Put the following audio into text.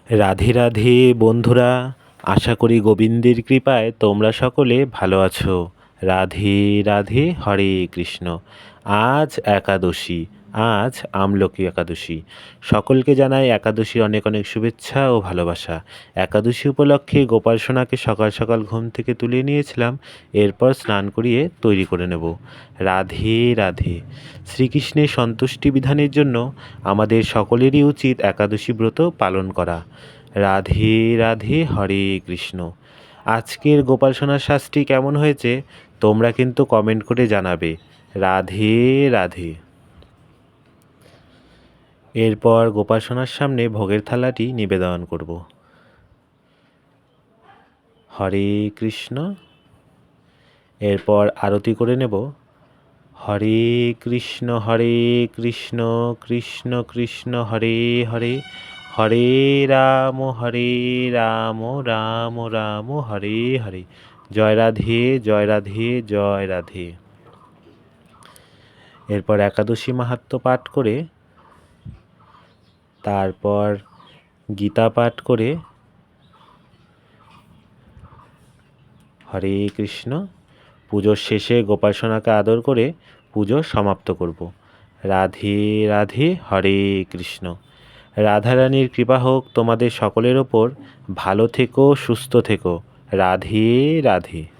রাধে রাধে বন্ধুরা, আশা করি গোবিন্দের কৃপায় তোমরা সকলে ভালো আছো। রাধে রাধে, হরে কৃষ্ণ। আজ একাদশী, আজ আমলকি একাদশী। সকলকে জানাই একাদশীর অনেক অনেক শুভেচ্ছা ও ভালোবাসা। একাদশী উপলক্ষে গোপাল সোনাকে সকাল সকাল ঘুম থেকে তুলে নিয়েছিলাম, এরপর স্নান করিয়ে তৈরি করে নেব। রাধে রাধে। শ্রীকৃষ্ণের সন্তুষ্টি বিধানের জন্য আমাদের সকলেরই উচিত একাদশী ব্রত পালন করা। রাধে রাধে, হরে কৃষ্ণ। আজকের গোপাল সোনার শাস্তি কেমন হয়েছে তোমরা কিন্তু কমেন্ট করে জানাবে। রাধে রাধে। এরপর গোপাল সোনার সামনে ভোগের থালাটি নিবেদন করব। হরে কৃষ্ণ। এরপর আরতি করে নেব। হরে কৃষ্ণ কৃষ্ণ কৃষ্ণ হরে হরে, হরে রাম রাম রাম হরে হরে। জয় রাধে জয় রাধে জয় রাধে। এরপর একাদশী মাহাত্ম্য পাঠ করে, তারপর গীতা পাঠ করে হরে কৃষ্ণ, পুজোর শেষে গোপাল সোনাকে আদর করে পুজো সমাপ্ত করব। রাধে রাধে, হরে কৃষ্ণ। রাধারানীর কৃপা হোক তোমাদের সকলের ওপর। ভালো থেকো, সুস্থ থেকো। রাধে রাধে।